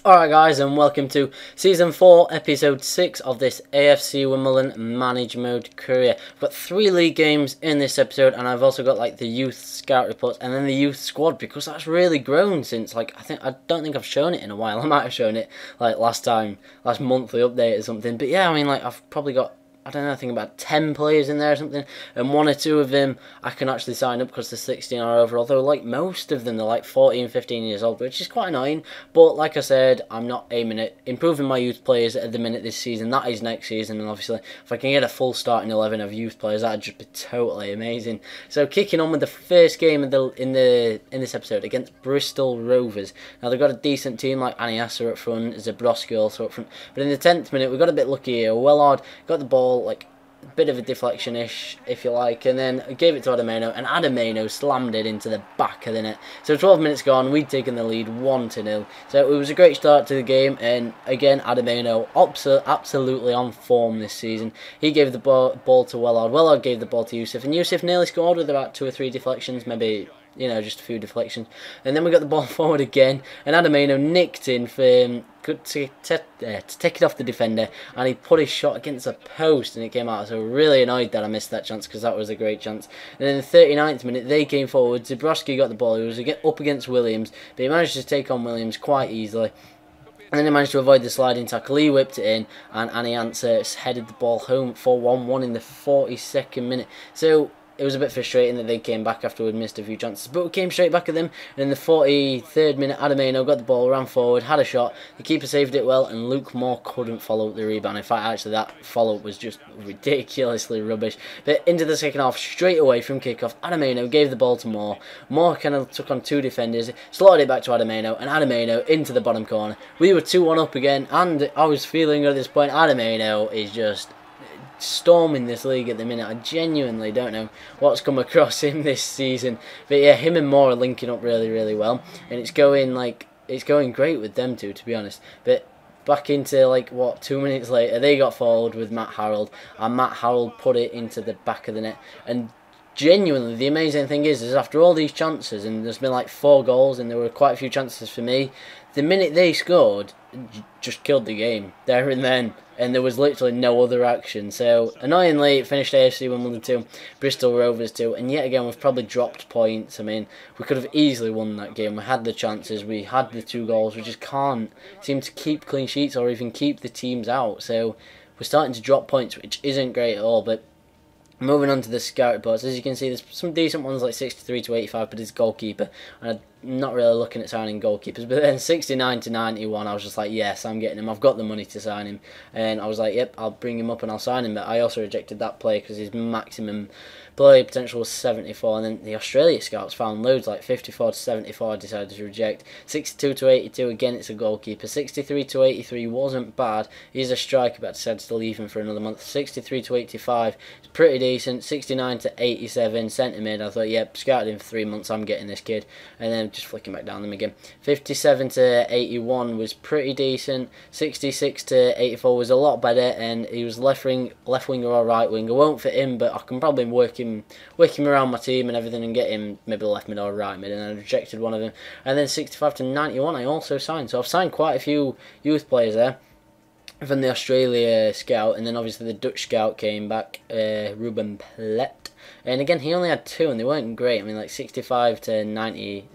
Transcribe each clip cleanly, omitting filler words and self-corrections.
Alright guys, and welcome to Season 4, Episode 6 of this AFC Wimbledon Manager Mode career. I've got 3 league games in this episode, and I've also got like the youth scout reports and then the youth squad, because that's really grown since I don't think I've shown it in a while. I might have shown it like last monthly update or something. But yeah, I mean, like, I've probably got, I don't know, I think about 10 players in there or something, and 1 or 2 of them I can actually sign up because the 16 are over, although like most of them they're like 14, 15 years old, which is quite annoying. But like I said, I'm not aiming at improving my youth players at the minute this season. That is next season, and obviously if I can get a full starting 11 of youth players, that'd just be totally amazing. So kicking on with the first game in this episode against Bristol Rovers. Now they've got a decent team like Aniasa up front, Zabrowski also up front, but in the 10th minute we got a bit lucky here. Wellard got the ball, like a bit of a deflection-ish, if you like, and then gave it to Adameno, and Adameno slammed it into the back of the net. So 12 minutes gone, we'd taken the lead 1-0. So it was a great start to the game, and again, Adameno absolutely on form this season. He gave the ball to Wellard. Wellard gave the ball to Yusuf, and Yusuf nearly scored with about 2 or 3 deflections, maybe, you know, just a few deflections. And then we got the ball forward again, and Adameno nicked in for to take it off the defender, and he put his shot against the post and it came out. So really annoyed that I missed that chance, because that was a great chance. And in the 39th minute they came forward. Zabrowski got the ball. He was up against Williams, but he managed to take on Williams quite easily. And then he managed to avoid the sliding tackle. He whipped it in, and Aniasa headed the ball home for 1-1 in the 42nd minute. So it was a bit frustrating that they came back after we'd missed a few chances, but we came straight back at them. And in the 43rd minute, Adameno got the ball, ran forward, had a shot. The keeper saved it well, and Luke Moore couldn't follow up the rebound. In fact, actually, that follow-up was just ridiculously rubbish. But into the second half, straight away from kickoff, Adameno gave the ball to Moore. Moore kind of took on 2 defenders, slotted it back to Adameno, and Adameno into the bottom corner. We were 2-1 up again, and I was feeling at this point, Adameno is just storming this league at the minute. I genuinely don't know what's come across him this season, but yeah, him and Moore are linking up really, really well, and it's going great with them two, to be honest. But back into, like, what, 2 minutes later, they got forward with Matt Harrold, and Matt Harrold put it into the back of the net. And genuinely, the amazing thing is after all these chances, and there's been like 4 goals, and there were quite a few chances for me, the minute they scored, just killed the game there and then, and there was literally no other action. So annoyingly, it finished AFC Wimbledon 2, Bristol Rovers 2, and yet again we've probably dropped points. I mean, we could have easily won that game. We had the chances, we had the 2 goals, we just can't seem to keep clean sheets or even keep the teams out. So we're starting to drop points, which isn't great at all. But moving on to the scout reports, as you can see, there's some decent ones like 63 to 85, but it's goalkeeper, and I'm not really looking at signing goalkeepers. But then 69 to 91, I was just like, yes, I'm getting him. I've got the money to sign him, and I was like, yep, I'll bring him up and I'll sign him. But I also rejected that play because his maximum play potential was 74, and then the Australia scouts found loads like 54 to 74. I decided to reject. 62 to 82, again, it's a goalkeeper. 63 to 83 wasn't bad. He's a striker, but I decided to leave him for another month. 63 to 85, it's pretty decent. 69 to 87, centre mid. I thought, yep, scouted him for 3 months, I'm getting this kid. And then just flicking back down them again. 57 to 81 was pretty decent. 66 to 84 was a lot better, and he was left winger or right winger. Won't fit him, but I can probably work him around my team and everything and get him maybe left mid or right mid, and I rejected one of them. And then 65 to 91 I also signed. So I've signed quite a few youth players there from the Australia scout, and then obviously the Dutch scout came back, Ruben Plet. And again, he only had 2, and they weren't great. I mean, like 65 to 90,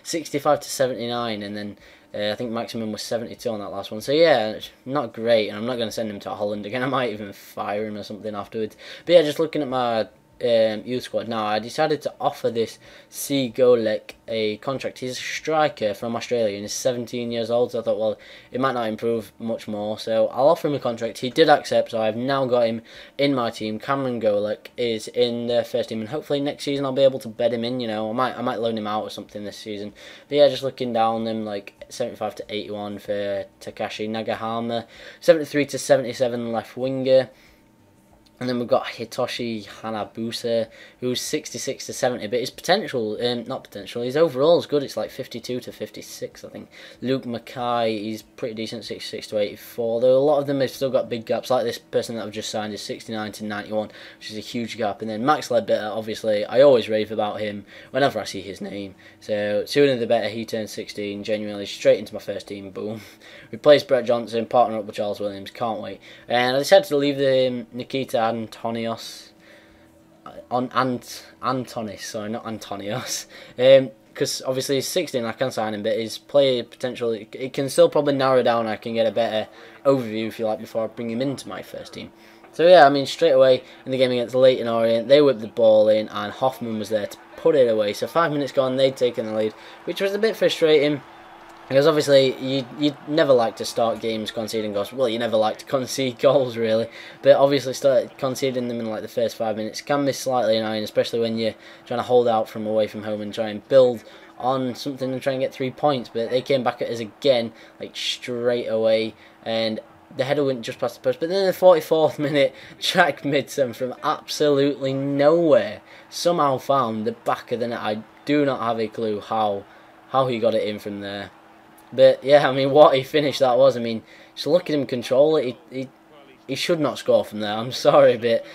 65 to 79, and then I think maximum was 72 on that last one. So yeah, not great, and I'm not going to send him to Holland again. I might even fire him or something afterwards. But yeah, just looking at my youth squad now, I decided to offer this C. Golek a contract. He's a striker from Australia and he's 17 years old, so I thought, well, it might not improve much more, so I'll offer him a contract. He did accept, so I've now got him in my team. Cameron Golek is in the first team, and hopefully next season I'll be able to bed him in, you know. I might loan him out or something this season. But yeah, just looking down them, like 75 to 81 for Takashi Nagahama, 73 to 77 left winger. And then we've got Hitoshi Hanabusa, who's 66 to 70, but his potential, not potential, his overall is good. It's like 52 to 56, I think. Luke Mackay, he's pretty decent, 66 to 84. Though a lot of them have still got big gaps, like this person that I've just signed is 69 to 91, which is a huge gap. And then Max Ledbetter, obviously, I always rave about him whenever I see his name. So sooner the better, he turns 16, genuinely straight into my first team, boom. Replaced Brett Johnson, partner up with Charles Williams, can't wait. And I decided to leave the Nikita Antonios, Antonis, sorry, not Antonios, because obviously he's 16, I can sign him, but his player potential, it can still probably narrow down. I can get a better overview, if you like, before I bring him into my first team. So yeah, I mean, straight away in the game against Leyton Orient, they whipped the ball in, and Hoffman was there to put it away. So 5 minutes gone, they'd taken the lead, which was a bit frustrating. Because obviously, you'd never like to start games conceding goals. Well, you never like to concede goals, really. But obviously, start conceding them in like the first 5 minutes can be slightly annoying, especially when you're trying to hold out from away from home and try and build on something and try and get 3 points. But they came back at us again, like straight away, and the header went just past the post. But then in the 44th minute, Jack Midson from absolutely nowhere somehow found the back of the net. I do not have a clue how he got it in from there. But yeah, I mean, what a finish that was. I mean, just look at him control it. He should not score from there. I'm sorry, but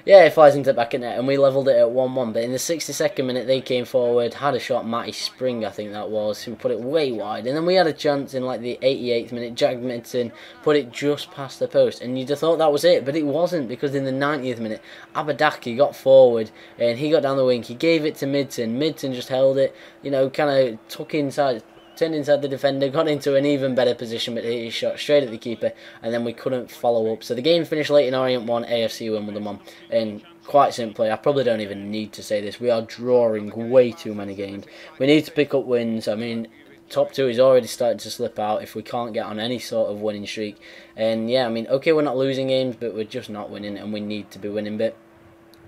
yeah, he flies into the back of net, and we levelled it at 1-1. But in the 62nd minute, they came forward, had a shot. Matty Spring, I think that was, who put it way wide. And then we had a chance in like the 88th minute. Jack Midson put it just past the post, and you'd have thought that was it, but it wasn't, because in the 90th minute, Abadaki got forward and he got down the wing. He gave it to Midson. Midson just held it, you know, kind of took inside. Turned inside the defender, got into an even better position, but hit his shot straight at the keeper, and then we couldn't follow up. So the game finished Leyton Orient 1, AFC Wimbledon 1, and quite simply, I probably don't even need to say this, we are drawing way too many games. We need to pick up wins. I mean, top 2 is already starting to slip out if we can't get on any sort of winning streak. And yeah, I mean, okay, we're not losing games, but we're just not winning, and we need to be winning. But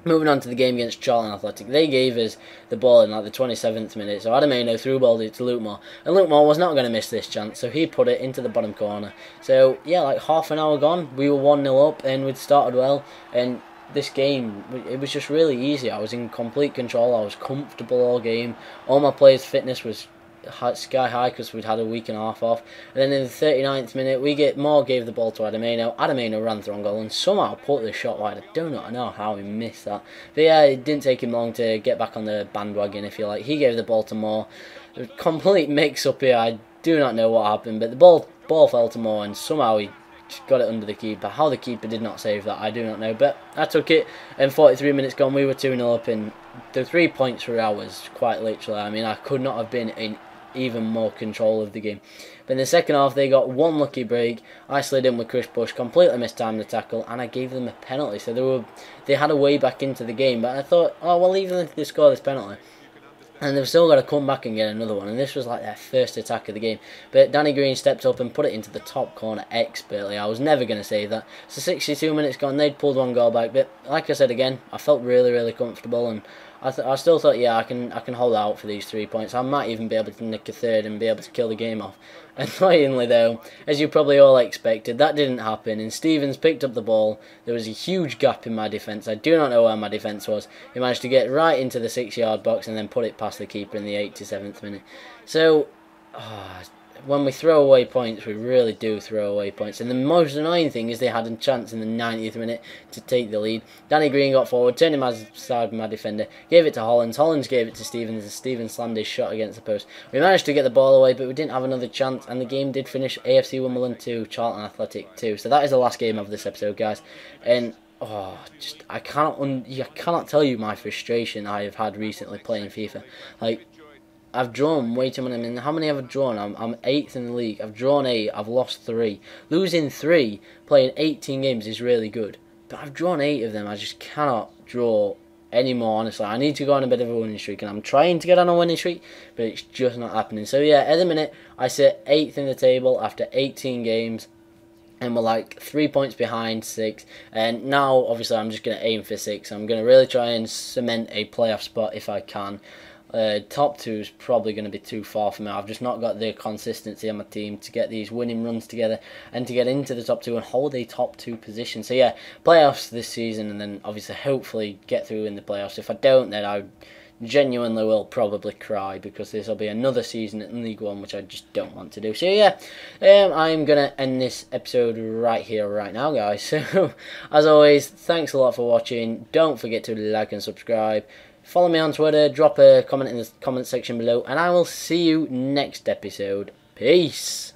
moving on to the game against Charlton Athletic, they gave us the ball in like the 27th minute, so Adameno threw balled it to Luke Moore, and Luke Moore was not going to miss this chance, so he put it into the bottom corner. So yeah, like half an hour gone, we were 1-0 up, and we'd started well, and this game, it was just really easy. I was in complete control, I was comfortable all game, all my players' fitness was sky high because we'd had a week and a half off. And then in the 39th minute, Moore gave the ball to Adameno. Adameno ran through on goal and somehow put the shot wide. I do not know how he missed that. But yeah, it didn't take him long to get back on the bandwagon, if you like. He gave the ball to Moore. It was a complete mix-up here. I do not know what happened, but the ball fell to Moore and somehow he got it under the keeper. How the keeper did not save that, I do not know. But I took it, and 43 minutes gone, we were 2-0 up, and the 3 points were ours, quite literally. I mean, I could not have been in even more control of the game. But in the second half, they got one lucky break. I slid in with Chris Bush, completely mistimed the tackle, and I gave them a penalty. So they had a way back into the game. But I thought, oh well, even if they score this penalty, and they've still got to come back and get another one. And this was like their first attack of the game. But Danny Green stepped up and put it into the top corner expertly. I was never going to save that. So 62 minutes gone, they'd pulled one goal back. But like I said again, I felt really, really comfortable. And I still thought, yeah, I can hold out for these 3 points. I might even be able to nick a third and be able to kill the game off. Annoyingly though, as you probably all expected, that didn't happen, and Stevens picked up the ball. There was a huge gap in my defence. I do not know where my defence was. He managed to get right into the 6-yard box and then put it past the keeper in the 87th minute. So, when we throw away points, we really do throw away points. And the most annoying thing is they had a chance in the 90th minute to take the lead. Danny Green got forward, turned him aside my defender, gave it to Hollands. Hollands gave it to Stevens, and Stevens slammed his shot against the post. We managed to get the ball away, but we didn't have another chance, and the game did finish AFC Wimbledon 2, Charlton Athletic 2. So that is the last game of this episode, guys. And I cannot tell you my frustration I have had recently playing FIFA. Like, I've drawn way too many. I mean, how many have I drawn? I'm 8th in the league. I've drawn 8. I've lost 3. Losing 3, playing 18 games is really good. But I've drawn 8 of them. I just cannot draw anymore, honestly. I need to go on a bit of a winning streak, and I'm trying to get on a winning streak, but it's just not happening. So yeah, at the minute, I sit 8th in the table after 18 games. And we're like 3 points behind 6. And now, obviously, I'm just going to aim for 6. I'm going to really try and cement a playoff spot if I can. Top 2 is probably going to be too far for me. I've just not got the consistency on my team to get these winning runs together and to get into the top 2 and hold a top 2 position. So yeah, playoffs this season, and then obviously hopefully get through in the playoffs. If I don't, then I genuinely will probably cry, because this will be another season in League One, which I just don't want to do. So yeah, I'm going to end this episode right here, right now, guys. So as always, thanks a lot for watching. Don't forget to like and subscribe. Follow me on Twitter, drop a comment in the comment section below, and I will see you next episode. Peace!